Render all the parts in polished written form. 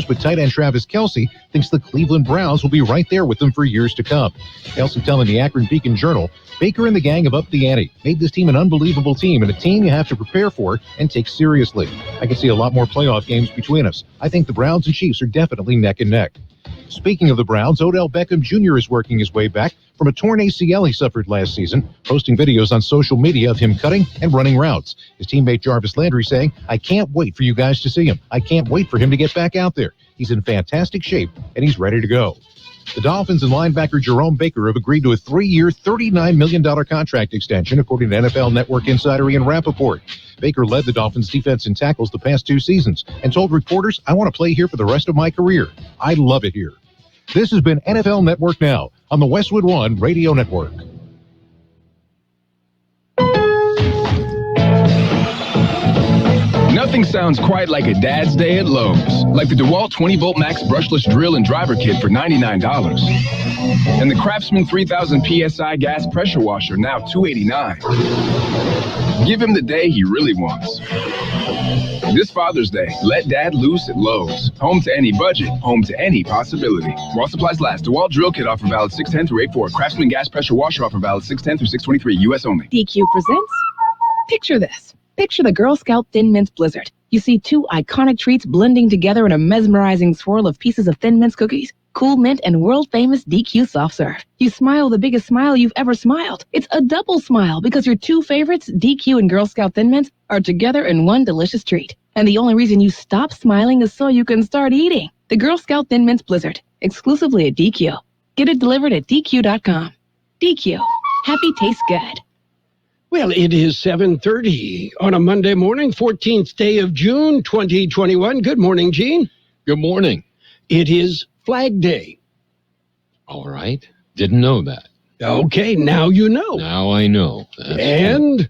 But tight end Travis Kelce thinks the Cleveland Browns will be right there with them for years to come. Kelce telling the Akron Beacon Journal, Baker and the gang have upped the ante, made this team an unbelievable team and a team you have to prepare for and take seriously. I can see a lot more playoff games between us. I think the Browns and Chiefs are definitely neck and neck. Speaking of the Browns, Odell Beckham Jr. is working his way back from a torn ACL he suffered last season, posting videos on social media of him cutting and running routes. His teammate Jarvis Landry saying, I can't wait for you guys to see him. I can't wait for him to get back out there. He's in fantastic shape, and he's ready to go. The Dolphins and linebacker Jerome Baker have agreed to a 3-year, $39 million contract extension, according to NFL Network insider Ian Rappaport. Baker led the Dolphins' defense in tackles the past 2 seasons and told reporters, I want to play here for the rest of my career. I love it here. This has been NFL Network Now on the Westwood One Radio Network. Nothing sounds quite like a dad's day at Lowe's. Like the DeWalt 20-volt max brushless drill and driver kit for $99. And the Craftsman 3000 PSI gas pressure washer, now $289. Give him the day he really wants. This Father's Day, let Dad loose at Lowe's. Home to any budget, home to any possibility. While supplies last, DeWalt drill kit offer valid 6/10 through 8/4. Craftsman gas pressure washer offer valid 6/10 through 6/23. U.S. only. DQ presents. Picture this. Picture the Girl Scout Thin Mints Blizzard. You see 2 iconic treats blending together in a mesmerizing swirl of pieces of Thin Mints cookies, Cool Mint, and world-famous DQ Soft Serve. You smile the biggest smile you've ever smiled. It's a double smile because your 2 favorites, DQ and Girl Scout Thin Mints, are together in one delicious treat. And the only reason you stop smiling is so you can start eating. The Girl Scout Thin Mints Blizzard, exclusively at DQ. Get it delivered at DQ.com. DQ. Happy tastes good. Well, it is 7:30 on a Monday morning, 14th day of June, 2021. Good morning, Gene. Good morning. It is Flag Day. All right. Didn't know that. Okay, now you know. Now I know. That's and cool.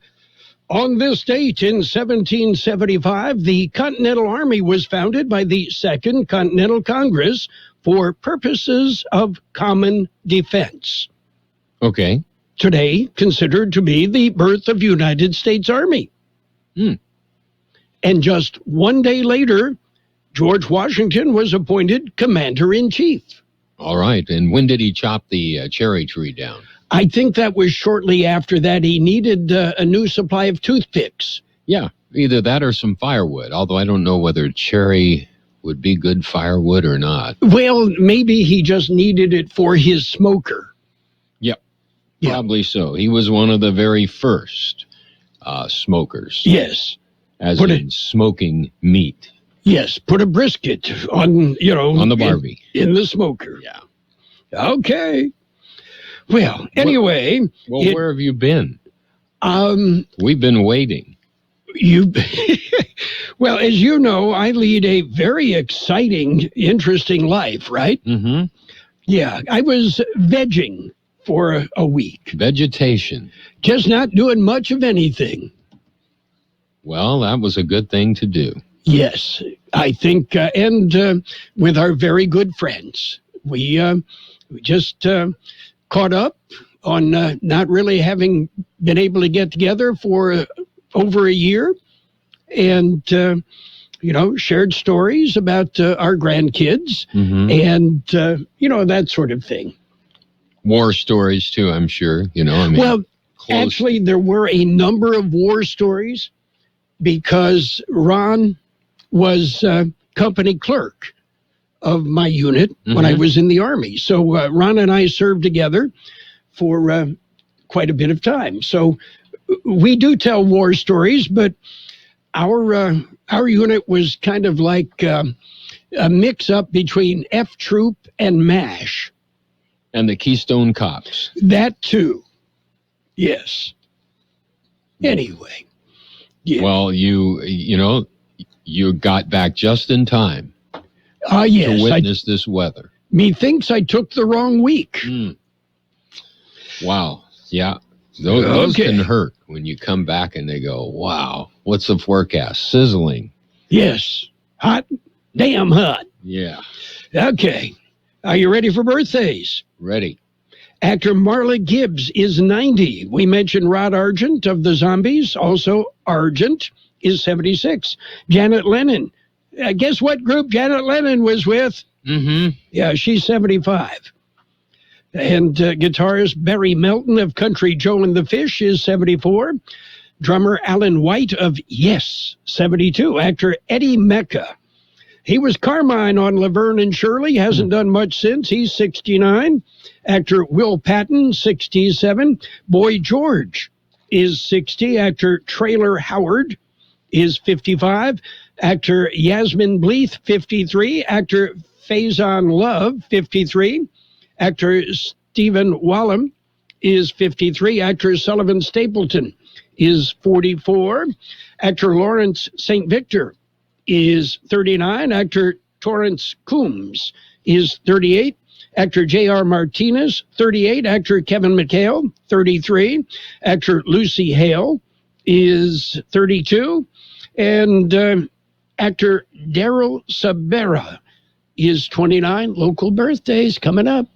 On this date in 1775, the Continental Army was founded by the Second Continental Congress for purposes of common defense. Okay. Today, considered to be the birth of United States Army. And just one day later, George Washington was appointed Commander-in-Chief. All right. And when did he chop the cherry tree down? I think that was shortly after that. He needed a new supply of toothpicks. Yeah, either that or some firewood, although I don't know whether cherry would be good firewood or not. Well, maybe he just needed it for his smoker. Yep, probably so. He was one of the very first smokers. Yes. As in smoking meat. Yes, put a brisket on, on the Barbie. In the smoker. Yeah. Okay. Well, anyway. Where have you been? We've been waiting. Well, as you know, I lead a very exciting, interesting life, right? Mm-hmm. Yeah, I was vegging for a week. Vegetation. Just not doing much of anything. Well, that was a good thing to do. Yes, I think, and with our very good friends. We just caught up on not really having been able to get together for over a year, and, shared stories about our grandkids, and, that sort of thing. War stories, too, I'm sure. Actually, there were a number of war stories because Ron was company clerk of my unit when I was in the Army. So Ron and I served together for quite a bit of time. So we do tell war stories, but our unit was kind of like a mix-up between F Troop and MASH. And the Keystone Cops. That too. Yes. Anyway. Yeah. Well, you got back just in time yes, to witness this weather. Methinks I took the wrong week. Wow. Yeah. Those can hurt when you come back and they go, wow, what's the forecast? Sizzling. Yes. Hot. Damn hot. Yeah. Okay. Are you ready for birthdays? Ready. Actor Marla Gibbs is 90. We mentioned Rod Argent of the Zombies. Also, Argent is 76. Janet Lennon, Guess what group Janet Lennon was with? Mm-hmm. Yeah, she's 75. And guitarist Barry Melton of Country Joe and the Fish is 74. Drummer Alan White of Yes, 72. Actor Eddie Mecca. He was Carmine on Laverne and Shirley, hasn't done much since. He's 69. Actor Will Patton, 67. Boy George is 60. Actor Traylor Howard is 55. Actor Yasmin Bleeth, 53. Actor Faison Love, 53. Actor Stephen Wallem is 53. Actor Sullivan Stapleton is 44. Actor Lawrence St. Victor is 39. Actor Torrance Coombs is 38. Actor J.R. Martinez, 38. Actor Kevin McHale, 33. Actor Lucy Hale is 32. And actor Daryl Sabera is 29. Local birthdays coming up.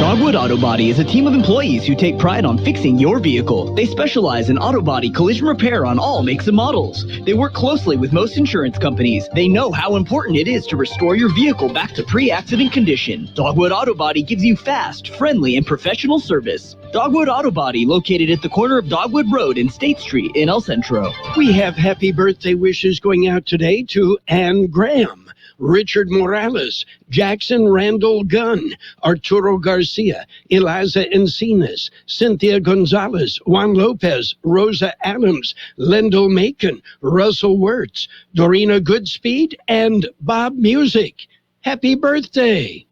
Dogwood Auto Body is a team of employees who take pride on fixing your vehicle. They specialize in auto body collision repair on all makes and models. They work closely with most insurance companies. They know how important it is to restore your vehicle back to pre-accident condition. Dogwood Auto Body gives you fast, friendly, and professional service. Dogwood Auto Body, located at the corner of Dogwood Road and State Street in El Centro. We have happy birthday wishes going out today to Anne Graham, Richard Morales, Jackson Randall Gunn, Arturo Garcia, Eliza Encinas, Cynthia Gonzalez, Juan Lopez, Rosa Adams, Lendell Macon, Russell Wirtz, Dorina Goodspeed, and Bob Music. Happy birthday.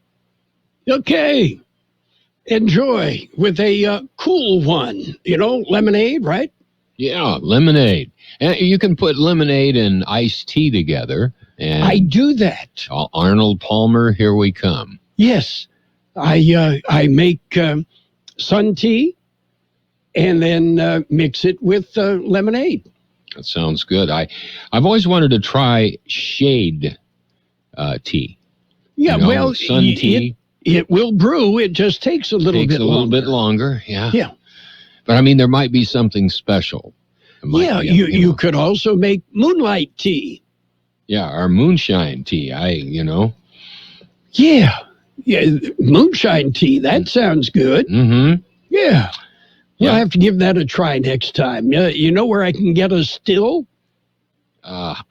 Okay. Enjoy with a cool one. You know, lemonade, right? Yeah, lemonade. And you can put lemonade and iced tea together. And I do that. Arnold Palmer, here we come. Yes. I make sun tea and then mix it with lemonade. That sounds good. I've always wanted to try shade tea. Yeah, you know, well, sun tea. It will brew. It just takes a little bit longer. Yeah. Yeah. But I mean, there might be something special. Yeah, you could also make moonlight tea. Yeah, or moonshine tea. Yeah, moonshine tea. That sounds good. Mm-hmm. Yeah. We'll have to give that a try next time. You know where I can get a still? I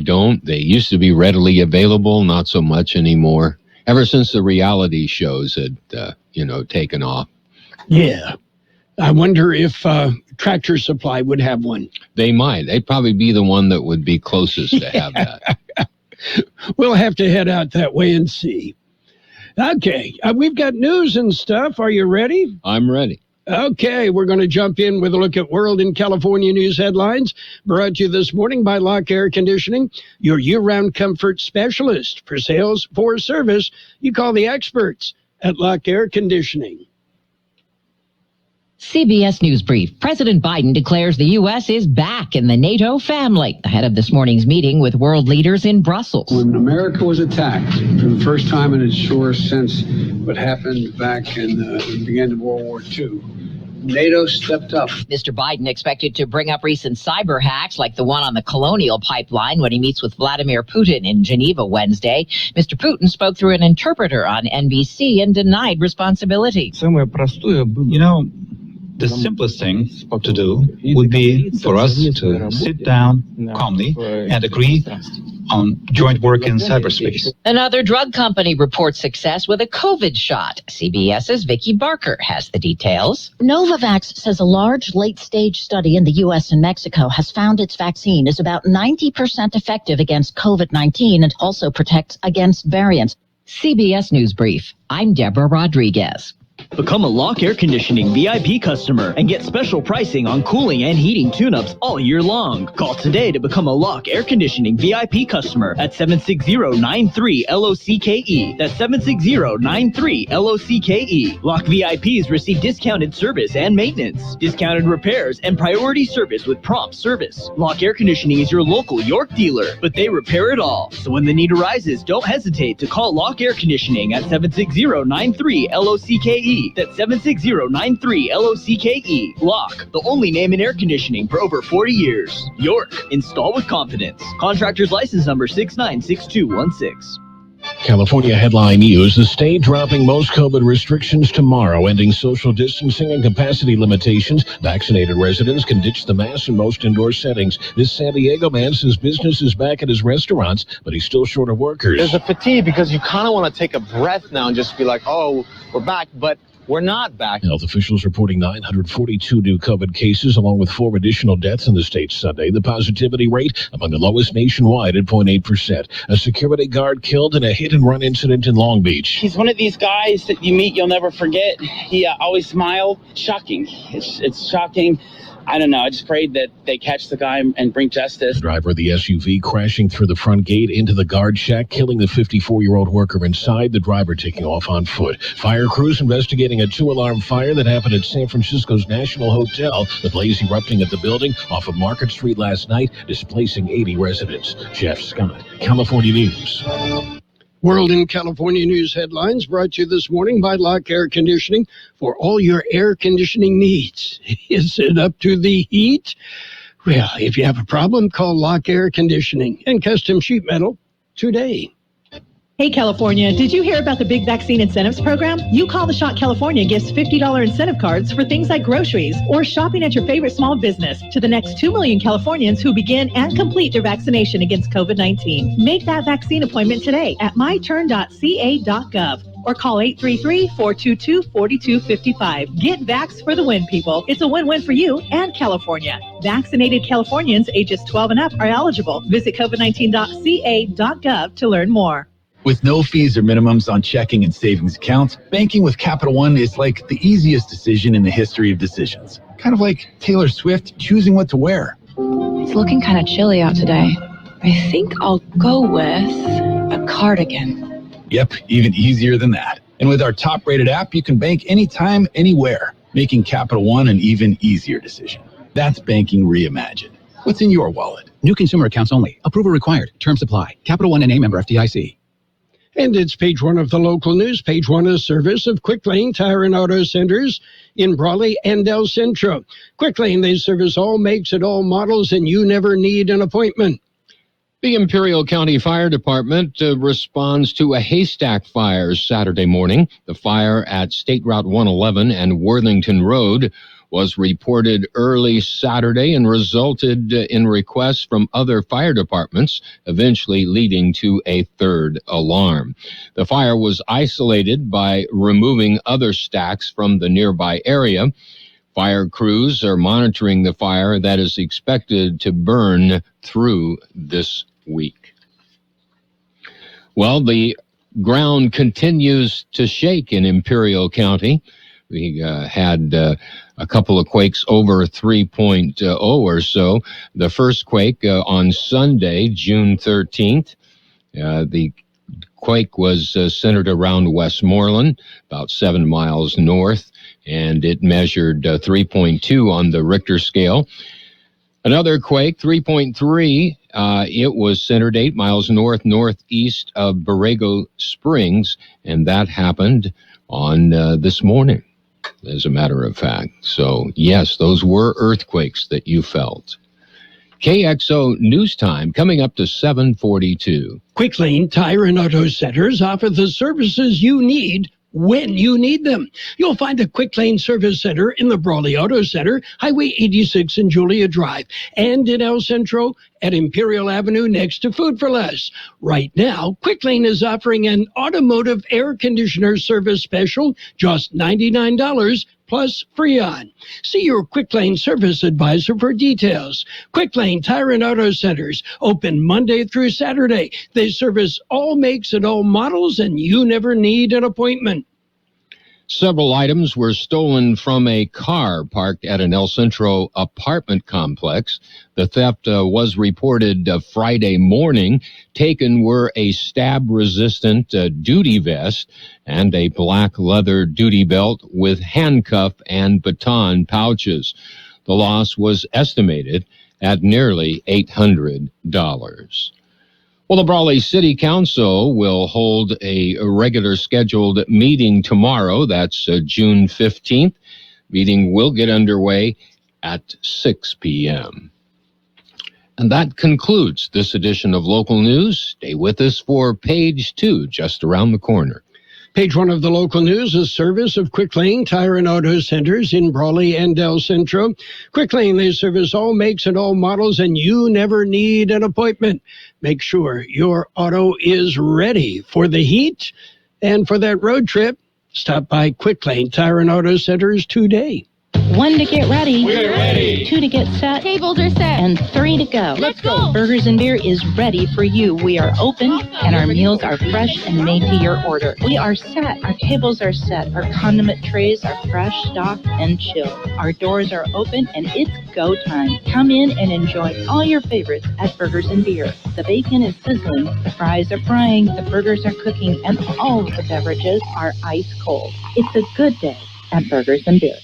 don't. They used to be readily available, not so much anymore. Ever since the reality shows had, taken off. Yeah. I wonder if Tractor Supply would have one. They might. They'd probably be the one that would be closest to have that. We'll have to head out that way and see. Okay. We've got news and stuff. Are you ready? I'm ready. Okay, we're going to jump in with a look at World and California news headlines, brought to you this morning by Lock Air Conditioning, your year-round comfort specialist. For sales, for service, you call the experts at Lock Air Conditioning. CBS News Brief. President Biden declares the U.S. is back in the NATO family ahead of this morning's meeting with world leaders in Brussels. When America was attacked for the first time in its shortest since what happened back in the beginning of World War II, NATO stepped up. Mr. Biden expected to bring up recent cyber hacks like the one on the Colonial Pipeline when he meets with Vladimir Putin in Geneva Wednesday. Mr. Putin spoke through an interpreter on NBC and denied responsibility. The simplest thing to do would be for us to sit down calmly and agree on joint work in cyberspace. Another drug company reports success with a COVID shot. CBS's Vicki Barker has the details. Novavax says a large late-stage study in the U.S. and Mexico has found its vaccine is about 90% effective against COVID-19 and also protects against variants. CBS News Brief. I'm Deborah Rodriguez. Become a Lock Air Conditioning VIP customer and get special pricing on cooling and heating tune-ups all year long. Call today to become a Lock Air Conditioning VIP customer at 760-93-LOCKE. That's 760-93-LOCKE. Lock VIPs receive discounted service and maintenance, discounted repairs, and priority service with prompt service. Lock Air Conditioning is your local York dealer, but they repair it all. So when the need arises, don't hesitate to call Lock Air Conditioning at 760-93-LOCKE. LOCKE. That's 76093 LOCKE. Lock, the only name in air conditioning for over 40 years. York, install with confidence. Contractor's license number 696216. California headline news: the state dropping most COVID restrictions tomorrow, ending social distancing and capacity limitations. Vaccinated residents can ditch the mask in most indoor settings. This San Diego man says business is back at his restaurants, but he's still short of workers. There's a fatigue because you kind of want to take a breath now and just be like, oh, we're back, but we're not back. Health officials reporting 942 new COVID cases, along with 4 additional deaths in the state Sunday. The positivity rate among the lowest nationwide at 0.8%. A security guard killed in a hit-and-run incident in Long Beach. He's one of these guys that you meet, you'll never forget. He always smiled. Shocking. It's shocking. I don't know. I just prayed that they catch the guy and bring justice. The driver of the SUV crashing through the front gate into the guard shack, killing the 54-year-old worker inside, the driver taking off on foot. Fire crews investigating a 2-alarm fire that happened at San Francisco's National Hotel. The blaze erupting at the building off of Market Street last night, displacing 80 residents. Jeff Scott, California News. World in California news headlines brought to you this morning by Lock Air Conditioning for all your air conditioning needs. Is it up to the heat? Well, if you have a problem, call Lock Air Conditioning and Custom Sheet Metal today. Hey, California, did you hear about the big vaccine incentives program? You Call the Shot California gives $50 incentive cards for things like groceries or shopping at your favorite small business to the next 2 million Californians who begin and complete their vaccination against COVID-19. Make that vaccine appointment today at myturn.ca.gov or call 833-422-4255. Get vaxxed for the win, people. It's a win-win for you and California. Vaccinated Californians ages 12 and up are eligible. Visit covid19.ca.gov to learn more. With no fees or minimums on checking and savings accounts, banking with Capital One is like the easiest decision in the history of decisions. Kind of like Taylor Swift choosing what to wear. It's looking kind of chilly out today. I think I'll go with a cardigan. Yep, even easier than that. And with our top-rated app, you can bank anytime, anywhere, making Capital One an even easier decision. That's banking reimagined. What's in your wallet? New consumer accounts only. Approval required. Terms apply. Capital One N.A. member FDIC. And it's page 1 of the local news. Page 1 is service of Quick Lane Tire and Auto Centers in Brawley and El Centro. Quick Lane, they service all makes and all models, and you never need an appointment. The Imperial County Fire Department responds to a haystack fire Saturday morning. The fire at State Route 111 and Worthington Road was reported early Saturday and resulted in requests from other fire departments, eventually leading to a third alarm. The fire was isolated by removing other stacks from the nearby area. Fire crews are monitoring the fire that is expected to burn through this week. Well, the ground continues to shake in Imperial County. We had a couple of quakes over 3.0 or so. The first quake on Sunday, June 13th. The quake was centered around Westmoreland, about 7 miles north, and it measured 3.2 on the Richter scale. Another quake, 3.3, it was centered 8 miles northeast of Borrego Springs, and that happened on this morning, as a matter of fact. So, yes, those were earthquakes that you felt. KXO News Time coming up to 7:42. Quick Lane Tire and Auto Centers offer the services you need when you need them. You'll find a Quick Lane Service Center in the Brawley Auto Center, Highway 86 and Julia Drive, and in El Centro at Imperial Avenue next to Food for Less. Right now, Quick Lane is offering an automotive air conditioner service special, just $99 plus Freon. See your Quick Lane service advisor for details. Quick Lane Tire and Auto Centers, open Monday through Saturday. They service all makes and all models, and you never need an appointment. Several items were stolen from a car parked at an El Centro apartment complex. The theft was reported Friday morning. Taken were a stab-resistant duty vest and a black leather duty belt with handcuff and baton pouches. The loss was estimated at nearly $800. Well, the Brawley City Council will hold a regular scheduled meeting tomorrow. That's June 15th. Meeting will get underway at 6 p.m. And that concludes this edition of Local News. Stay with us for Page 2, just around the corner. Page 1 of the local news is service of Quick Lane Tire and Auto Centers in Brawley and El Centro. Quick Lane, they service all makes and all models, and you never need an appointment. Make sure your auto is ready for the heat and for that road trip. Stop by Quick Lane Tire and Auto Centers today. 1 to get ready. We're ready. 2 to get set. Tables are set. And 3 to go. Let's go. Burgers and Beer is ready for you. We are open and our meals are fresh and made to your order. We are set. Our tables are set. Our condiment trays are fresh, stocked, and chilled. Our doors are open and it's go time. Come in and enjoy all your favorites at Burgers and Beer. The bacon is sizzling, the fries are frying, the burgers are cooking, and all of the beverages are ice cold. It's a good day at Burgers and Beer.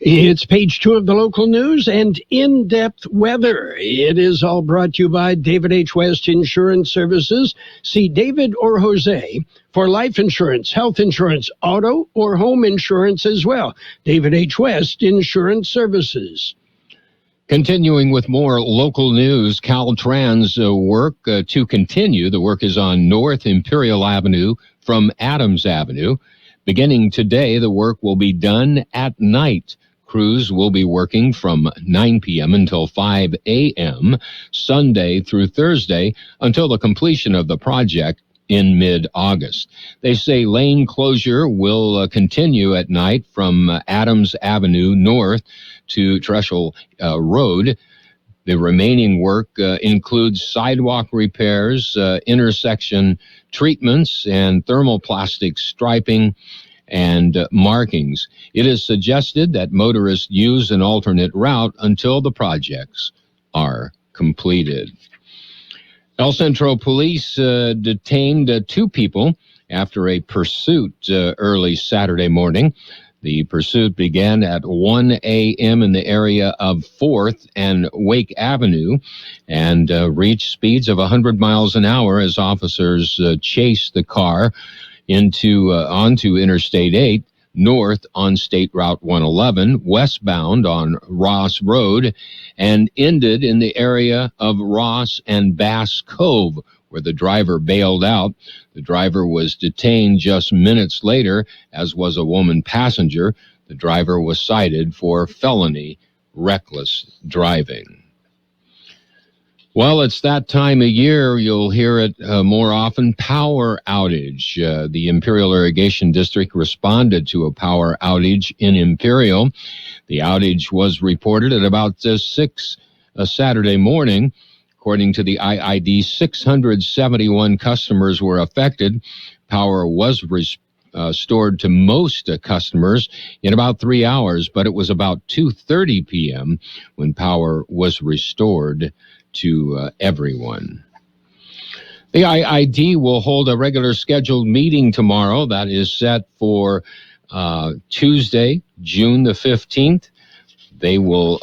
It's Page 2 of the local news and in-depth weather. It is all brought to you by David H. West Insurance Services. See David or Jose for life insurance, health insurance, auto, or home insurance as well. David H. West Insurance Services. Continuing with more local news, Caltrans work to continue. The work is on North Imperial Avenue from Adams Avenue. Beginning today, the work will be done at night. Crews will be working from 9 p.m. until 5 a.m. Sunday through Thursday until the completion of the project in mid-August. They say lane closure will continue at night from Adams Avenue north to Treschel Road. The remaining work includes sidewalk repairs, intersection treatments, and thermoplastic striping and markings. It is suggested that motorists use an alternate route until the projects are completed. El Centro Police detained 2 people after a pursuit early Saturday morning. The pursuit began at 1 a.m. in the area of 4th and Wake Avenue and reached speeds of 100 miles an hour as officers chased the car onto Interstate 8, north on State Route 111, westbound on Ross Road, and ended in the area of Ross and Bass Cove, where the driver bailed out. The driver was detained just minutes later, as was a woman passenger. The driver was cited for felony reckless driving. Well, it's that time of year. You'll hear it more often. Power outage. The Imperial Irrigation District responded to a power outage in Imperial. The outage was reported at about 6 Saturday morning. According to the IID, 671 customers were affected. Power was restored to most customers in about 3 hours, but it was about 2:30 p.m. when power was restored to everyone. The IID will hold a regular scheduled meeting tomorrow. That is set for Tuesday, June the 15th. They will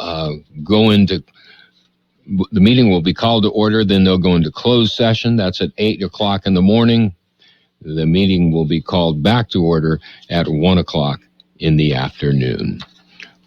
the meeting will be called to order, then they'll go into closed session. That's at 8 o'clock in the morning. The meeting will be called back to order at 1 o'clock in the afternoon.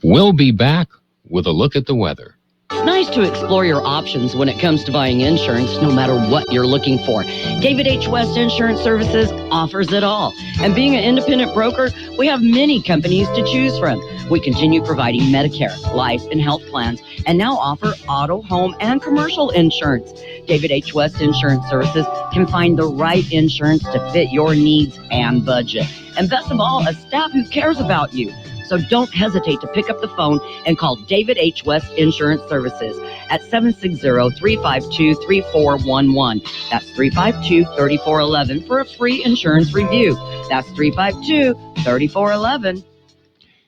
We'll be back with a look at the weather. It's nice to explore your options when it comes to buying insurance, no matter what you're looking for. David H. West Insurance Services offers it all. And being an independent broker, we have many companies to choose from. We continue providing Medicare, life, and health plans, and now offer auto, home, and commercial insurance. David H. West Insurance Services can find the right insurance to fit your needs and budget. And best of all, a staff who cares about you. So don't hesitate to pick up the phone and call David H. West Insurance Services at 760-352-3411. That's 352-3411 for a free insurance review. That's 352-3411.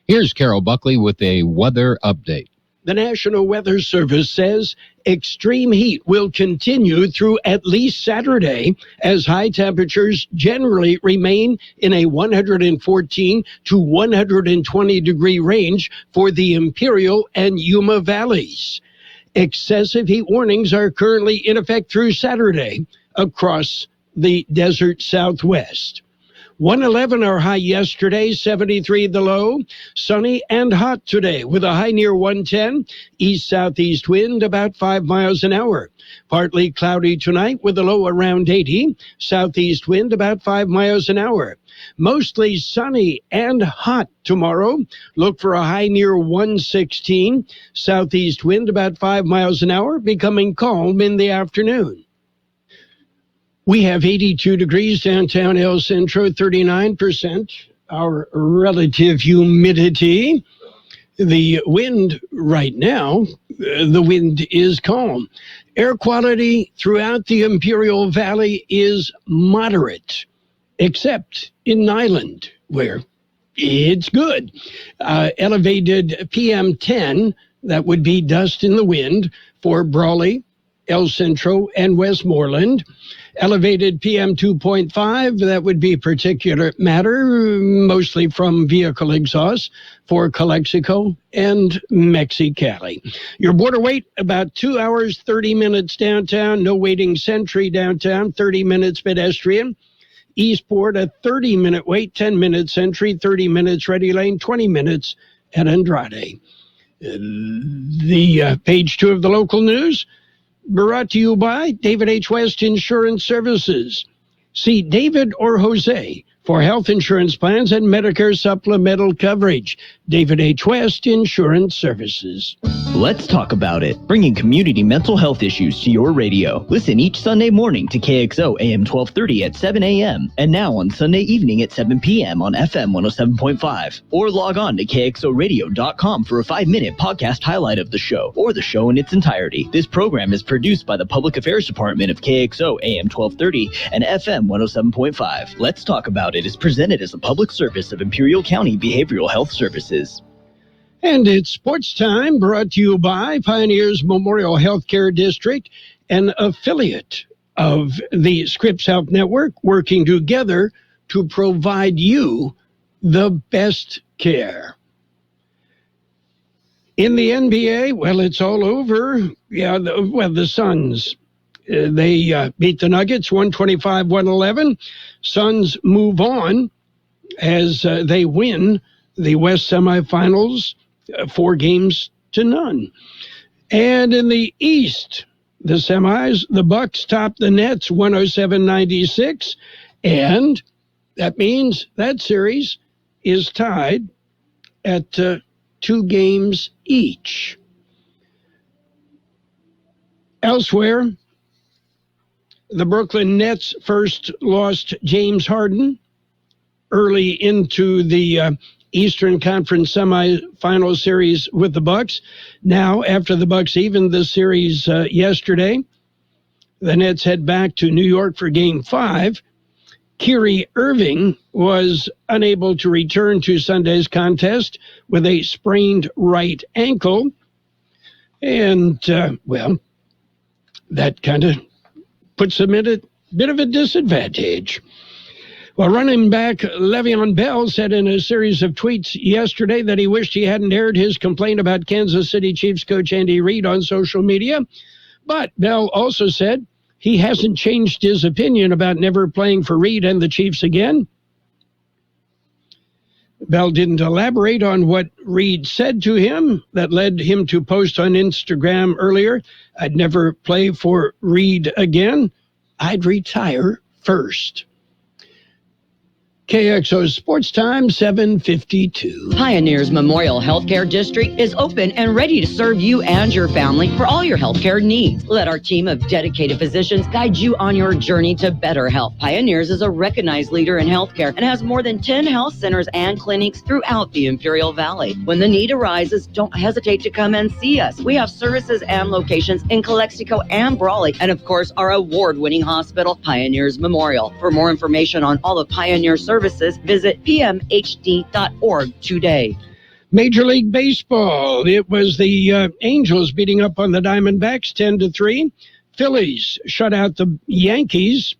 Here's Carol Buckley with a weather update. The National Weather Service says extreme heat will continue through at least Saturday as high temperatures generally remain in a 114 to 120 degree range for the Imperial and Yuma valleys. Excessive heat warnings are currently in effect through Saturday across the desert Southwest. 111 our high yesterday, 73 the low. Sunny and hot today with a high near 110. East-southeast wind about 5 miles an hour. Partly cloudy tonight with a low around 80. Southeast wind about 5 miles an hour. Mostly sunny and hot tomorrow. Look for a high near 116. Southeast wind about 5 miles an hour, becoming calm in the afternoon. We have 82 degrees downtown El Centro, 39% our relative humidity. The wind right now, the wind is calm. Air quality throughout the Imperial Valley is moderate, except in Nyland, where it's good. Elevated PM 10, that would be dust in the wind for Brawley, El Centro, and Westmoreland. Elevated PM 2.5, that would be particulate matter, mostly from vehicle exhaust for Calexico and Mexicali. Your border wait, about 2 hours, 30 minutes downtown. No waiting sentry downtown, 30 minutes pedestrian. Eastport, a 30-minute wait, 10 minutes entry, 30 minutes ready lane, 20 minutes at Andrade. The page 2 of the local news, brought to you by David H. West Insurance Services. See David or Jose for health insurance plans and Medicare supplemental coverage. David H. West Insurance Services. Let's talk about it. Bringing community mental health issues to your radio. Listen each Sunday morning to KXO AM 1230 at 7 a.m. and now on Sunday evening at 7 p.m. on FM 107.5. Or log on to KXORadio.com for a 5-minute podcast highlight of the show or the show in its entirety. This program is produced by the Public Affairs Department of KXO AM 1230 and FM 107.5. Let's talk about it is presented as a public service of Imperial County Behavioral Health Services. And it's sports time, brought to you by Pioneers Memorial Healthcare District, an affiliate of the Scripps Health Network, working together to provide you the best care. In the NBA, well, it's all over. Yeah, the Suns, they beat the Nuggets 125-111. Suns move on as they win the West semifinals 4-0. And in the East, the semis, the Bucks topped the Nets 107-96, and that means that series is tied at 2 games each. Elsewhere, the Brooklyn Nets first lost James Harden early into the Eastern Conference semifinal series with the Bucks. Now, after the Bucks evened the series yesterday, the Nets head back to New York for Game 5. Kyrie Irving was unable to return to Sunday's contest with a sprained right ankle. And, that kind of puts them at a bit of a disadvantage. Well, running back Le'Veon Bell said in a series of tweets yesterday that he wished he hadn't aired his complaint about Kansas City Chiefs coach Andy Reid on social media. But Bell also said he hasn't changed his opinion about never playing for Reid and the Chiefs again. Bell didn't elaborate on what Reid said to him that led him to post on Instagram earlier, "I'd never play for Reid again. I'd retire first." KXO Sports Time, 7:52. Pioneers Memorial Healthcare District is open and ready to serve you and your family for all your healthcare needs. Let our team of dedicated physicians guide you on your journey to better health. Pioneers is a recognized leader in healthcare and has more than 10 health centers and clinics throughout the Imperial Valley. When the need arises, don't hesitate to come and see us. We have services and locations in Calexico and Brawley, and of course, our award-winning hospital, Pioneers Memorial. For more information on all the Pioneer services, visit pmhd.org today. Major League Baseball. It was the Angels beating up on the Diamondbacks 10-3. Phillies shut out the Yankees,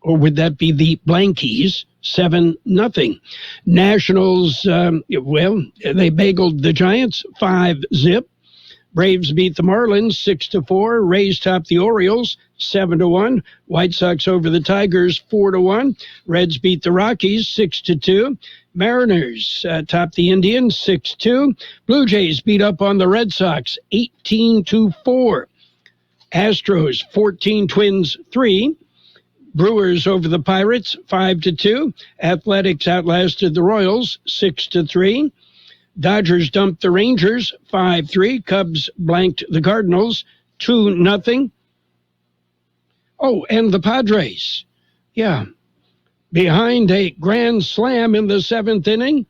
or would that be the Blankies, 7-0. Nationals, they bageled the Giants 5-0. Braves beat the Marlins 6-4. Rays top the Orioles 7-1. White Sox over the Tigers 4-1. Reds beat the Rockies 6-2. Mariners top the Indians 6-2. Blue Jays beat up on the Red Sox 18-4. Astros 14, Twins 3. Brewers over the Pirates 5-2. Athletics outlasted the Royals 6-3. Dodgers dumped the Rangers 5-3. Cubs blanked the Cardinals 2-0. Oh, and the Padres. Yeah. Behind a grand slam in the seventh inning,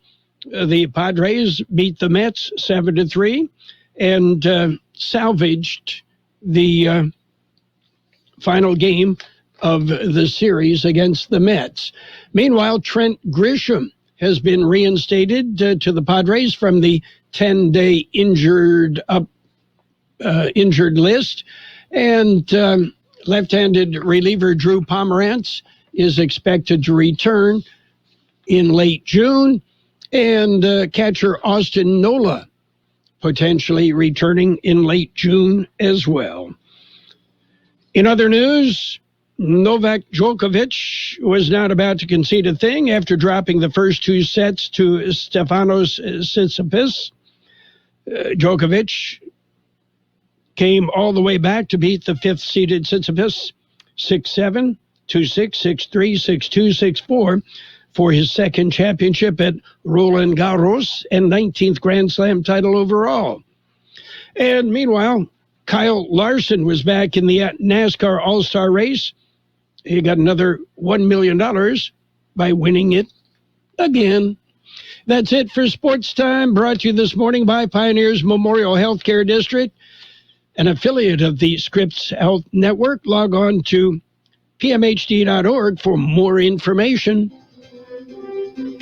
the Padres beat the Mets 7-3 and salvaged the final game of the series against the Mets. Meanwhile, Trent Grisham has been reinstated to the Padres from the 10-day injured list. And left-handed reliever Drew Pomerantz is expected to return in late June. And catcher Austin Nola potentially returning in late June as well. In other news, Novak Djokovic was not about to concede a thing after dropping the first two sets to Stefanos Tsitsipas. Djokovic came all the way back to beat the fifth-seeded Tsitsipas 6-7, 2-6, 6-3, 6-2, 6-4 for his second championship at Roland Garros and 19th Grand Slam title overall. And meanwhile, Kyle Larson was back in the NASCAR All-Star race. He got another $1 million by winning it again. That's it for Sports Time, brought to you this morning by Pioneers Memorial Healthcare District, an affiliate of the Scripps Health Network. Log on to pmhd.org for more information.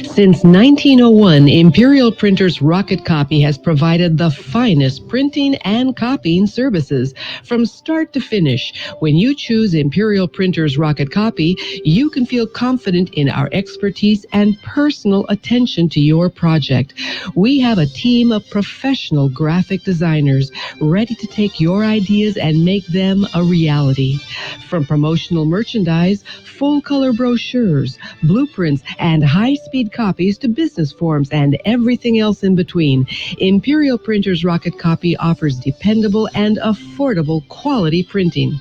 Since 1901, Imperial Printers Rocket Copy has provided the finest printing and copying services from start to finish. When you choose Imperial Printers Rocket Copy, you can feel confident in our expertise and personal attention to your project. We have a team of professional graphic designers ready to take your ideas and make them a reality. From promotional merchandise, full-color brochures, blueprints, and high-speed copies to business forms and everything else in between, Imperial Printers Rocket Copy offers dependable and affordable quality printing.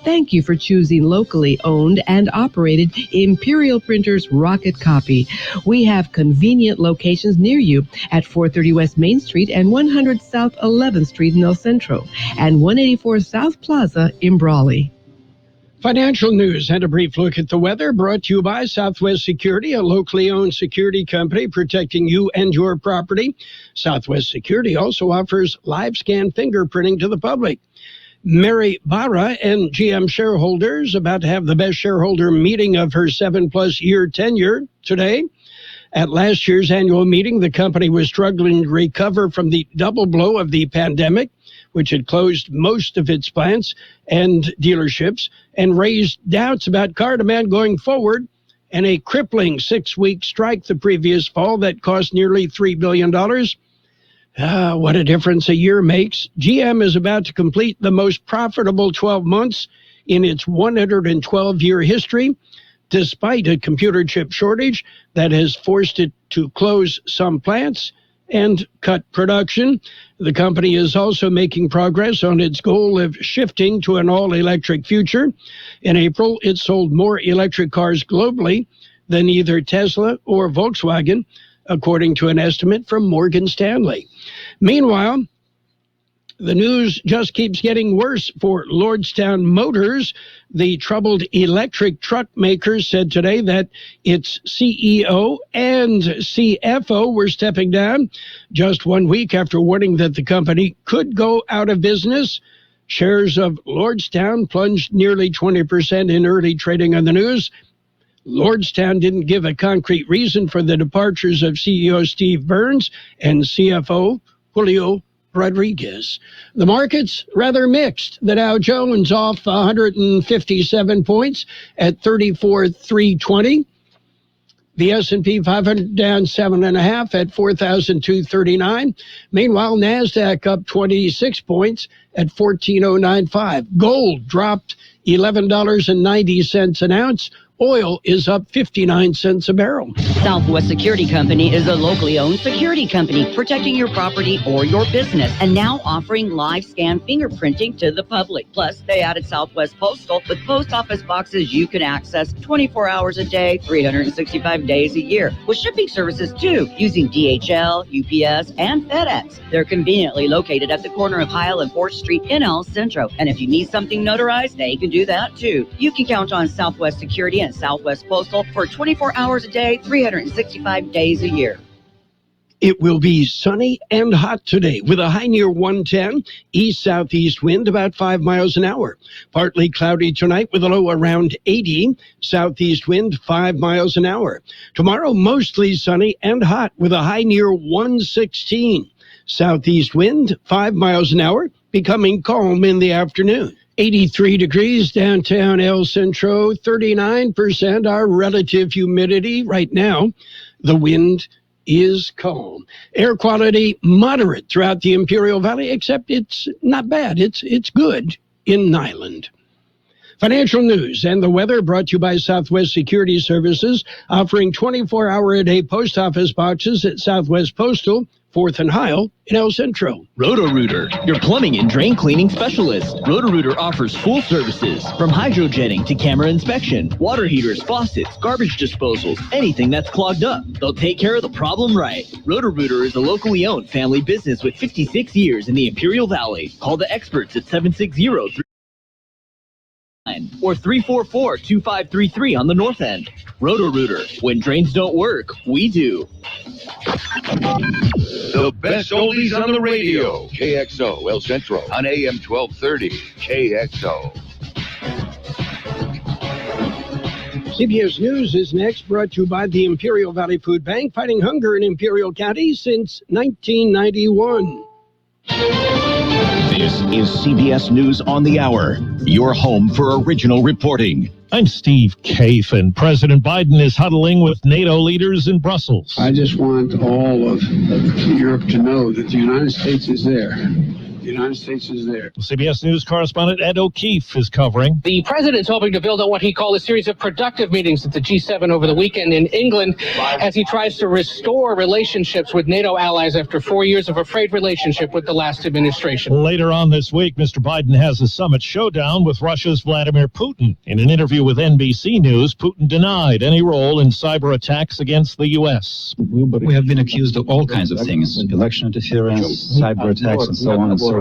Thank you for choosing locally owned and operated Imperial Printers Rocket Copy. We have convenient locations near you at 430 West Main Street and 100 South 11th Street in El Centro and 184 South Plaza in Brawley. Financial news and a brief look at the weather brought to you by Southwest Security, a locally owned security company protecting you and your property. Southwest Security also offers live scan fingerprinting to the public. Mary Barra and GM shareholders about to have the best shareholder meeting of her 7+ year tenure today. At last year's annual meeting, the company was struggling to recover from the double blow of the pandemic, which had closed most of its plants and dealerships and raised doubts about car demand going forward, and a crippling 6-week strike the previous fall that cost nearly $3 billion. What a difference a year makes. GM is about to complete the most profitable 12 months in its 112-year history, despite a computer chip shortage that has forced it to close some plants and cut production. The company is also making progress on its goal of shifting to an all-electric future. In April, it sold more electric cars globally than either Tesla or Volkswagen, according to an estimate from Morgan Stanley. Meanwhile, the news just keeps getting worse for Lordstown Motors. The troubled electric truck maker said today that its CEO and CFO were stepping down just 1 week after warning that the company could go out of business. Shares of Lordstown plunged nearly 20% in early trading on the news. Lordstown didn't give a concrete reason for the departures of CEO Steve Burns and CFO Julio Rodriguez. The markets rather mixed. The Dow Jones off 157 points at 34,320. The S&P 500 down 7.5 at 4,239. Meanwhile, NASDAQ up 26 points at 14,095. Gold dropped $11.90 an ounce. Oil is up 59 cents a barrel. Southwest Security Company is a locally owned security company protecting your property or your business and now offering live scan fingerprinting to the public. Plus, they added Southwest Postal with post office boxes you can access 24 hours a day, 365 days a year, with shipping services too, using DHL, UPS, and FedEx. They're conveniently located at the corner of Heil and 4th Street in El Centro. And if you need something notarized, they can do that too. You can count on Southwest Security and Southwest Postal for 24 hours a day, 365 days a year. It will be sunny and hot today with a high near 110, east-southeast wind about 5 miles an hour. Partly cloudy tonight with a low around 80, southeast wind 5 miles an hour. Tomorrow, mostly sunny and hot with a high near 116. Southeast wind 5 miles an hour, becoming calm in the afternoon. 83 degrees downtown El Centro, 39% our relative humidity right now. The wind is calm. Air quality moderate throughout the Imperial Valley, except it's not bad. It's good in Nyland. Financial news and the weather brought to you by Southwest Security Services, offering 24-hour-a-day post office boxes at Southwest Postal, 4th and Heil in El Centro. Roto-Rooter, your plumbing and drain cleaning specialist. Roto-Rooter offers full services from hydrojetting to camera inspection, water heaters, faucets, garbage disposals, anything that's clogged up. They'll take care of the problem right. Roto-Rooter is a locally owned family business with 56 years in the Imperial Valley. Call the experts at 760-3 or 344-2533 on the north end. Roto-Rooter, when drains don't work, we do. The best oldies on the radio. KXO El Centro on AM 1230. KXO. CBS News is next, brought to you by the Imperial Valley Food Bank, fighting hunger in Imperial County since 1991. This is CBS News on the Hour, your home for original reporting. I'm Steve Kathan. President Biden is huddling with NATO leaders in Brussels. I just want all of Europe to know that the United States is there. The United States is there. CBS News correspondent Ed O'Keefe is covering. The president's hoping to build on what he called a series of productive meetings at the G7 over the weekend in England as he tries to restore relationships with NATO allies after 4 years of a frayed relationship with the last administration. Later on this week, Mr. Biden has a summit showdown with Russia's Vladimir Putin. In an interview with NBC News, Putin denied any role in cyber attacks against the U.S. We have been accused of all kinds of things, election interference, cyber attacks, and so on and so forth,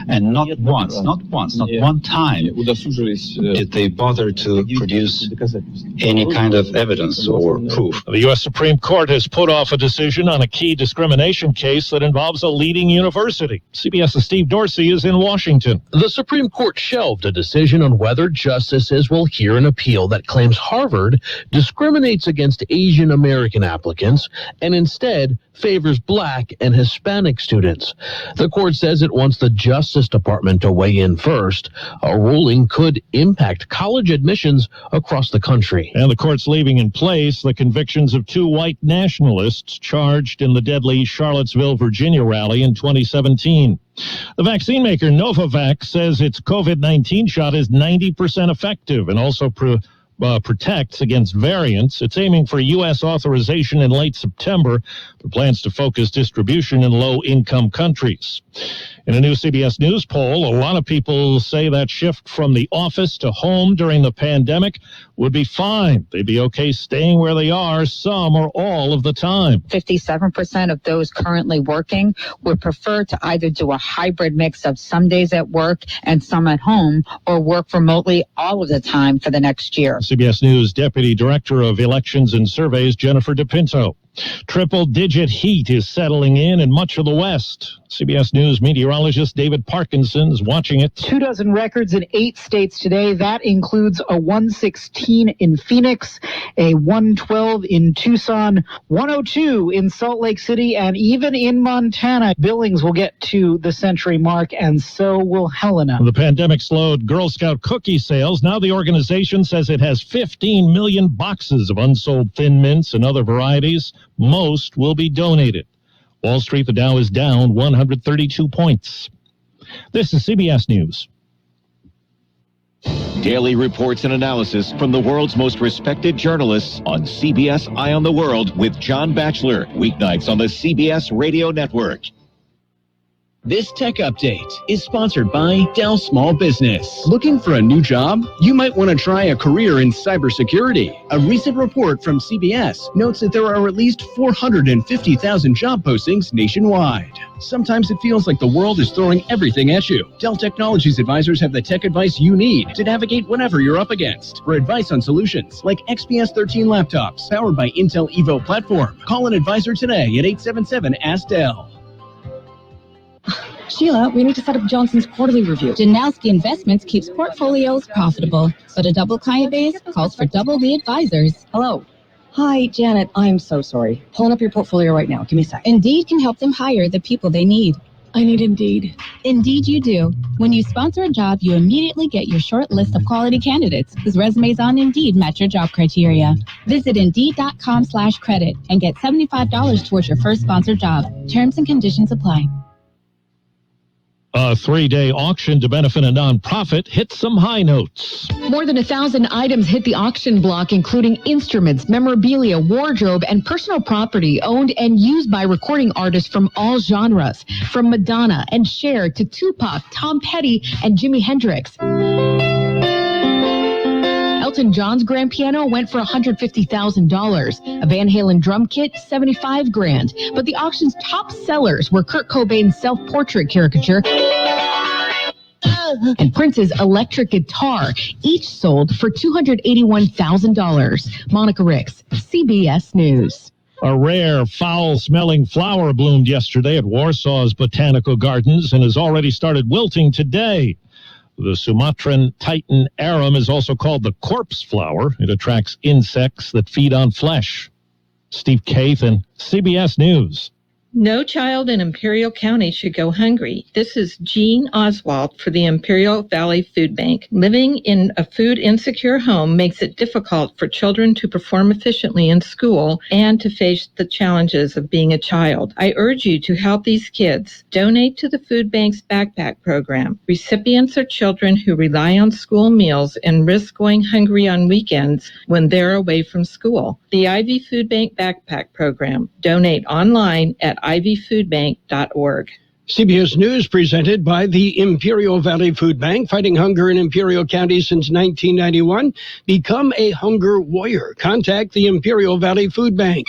and not one time did they bother to produce any kind of evidence or proof. The U.S. Supreme Court has put off a decision on a key discrimination case that involves a leading university. CBS's Steve Dorsey is in Washington. The Supreme Court shelved a decision on whether justices will hear an appeal that claims Harvard discriminates against Asian American applicants and instead favors Black and Hispanic students. The court says it wants the Justice Department to weigh in first. A ruling could impact college admissions across the country. And the court's leaving in place the convictions of two white nationalists charged in the deadly Charlottesville, Virginia rally in 2017. The vaccine maker Novavax says its COVID-19 shot is 90% effective and also protects against variants. It's aiming for U.S. authorization in late September. The plans to focus distribution in low-income countries. In a new CBS News poll, a lot of people say that shift from the office to home during the pandemic would be fine. They'd be okay staying where they are some or all of the time. 57% of those currently working would prefer to either do a hybrid mix of some days at work and some at home, or work remotely all of the time for the next year. CBS News Deputy Director of Elections and Surveys, Jennifer DePinto. Triple-digit heat is settling in much of the West. CBS News meteorologist David Parkinson is watching it. 24 records in 8 states today. That includes a 116 in Phoenix, a 112 in Tucson, 102 in Salt Lake City, and even in Montana. Billings will get to the century mark, and so will Helena. The pandemic slowed Girl Scout cookie sales. Now the organization says it has 15 million boxes of unsold Thin Mints and other varieties. Most will be donated. Wall Street, the Dow is down 132 points. This is CBS News. Daily reports and analysis from the world's most respected journalists on CBS Eye on the World with John Batchelor. Weeknights on the CBS Radio Network. This tech update is sponsored by Dell Small Business. Looking for a new job? You might want to try a career in cybersecurity. A recent report from CBS notes that there are at least 450,000 job postings nationwide. Sometimes it feels like the world is throwing everything at you. Dell Technologies advisors have the tech advice you need to navigate whatever you're up against. For advice on solutions like XPS 13 laptops powered by Intel Evo platform, call an advisor today at 877-ASK-DELL. Sheila, we need to set up Johnson's quarterly review. Janowski Investments keeps portfolios profitable, but a double client base calls for double the advisors. Hello. Hi, Janet. I'm so sorry. Pulling up your portfolio right now. Give me a sec. Indeed can help them hire the people they need. I need Indeed. Indeed you do. When you sponsor a job, you immediately get your short list of quality candidates whose resumes on Indeed match your job criteria. Visit Indeed.com/credit and get $75 towards your first sponsored job. Terms and conditions apply. A 3-day auction to benefit a nonprofit hit some high notes. More than 1,000 items hit the auction block, including instruments, memorabilia, wardrobe, and personal property owned and used by recording artists from all genres, from Madonna and Cher to Tupac, Tom Petty, and Jimi Hendrix. Elton John's grand piano went for $150,000. A Van Halen drum kit, $75,000. But the auction's top sellers were Kurt Cobain's self-portrait caricature and Prince's electric guitar, each sold for $281,000. Monica Ricks, CBS News. A rare, foul-smelling flower bloomed yesterday at Warsaw's Botanical Gardens and has already started wilting today. The Sumatran Titan arum is also called the corpse flower. It attracts insects that feed on flesh. Steve Kathan, CBS News. No child in Imperial County should go hungry. This is Jean Oswald for the Imperial Valley Food Bank. Living in a food-insecure home makes it difficult for children to perform efficiently in school and to face the challenges of being a child. I urge you to help these kids. Donate to the Food Bank's Backpack Program. Recipients are children who rely on school meals and risk going hungry on weekends when they're away from school. The Ivy Food Bank Backpack Program. Donate online at ivyfoodbank.org. CBS News presented by the Imperial Valley Food Bank, fighting hunger in Imperial County since 1991. Become a hunger warrior. Contact the Imperial Valley Food Bank.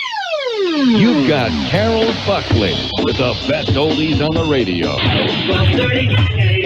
You've got Carroll Buckley with the best oldies on the radio. 12:30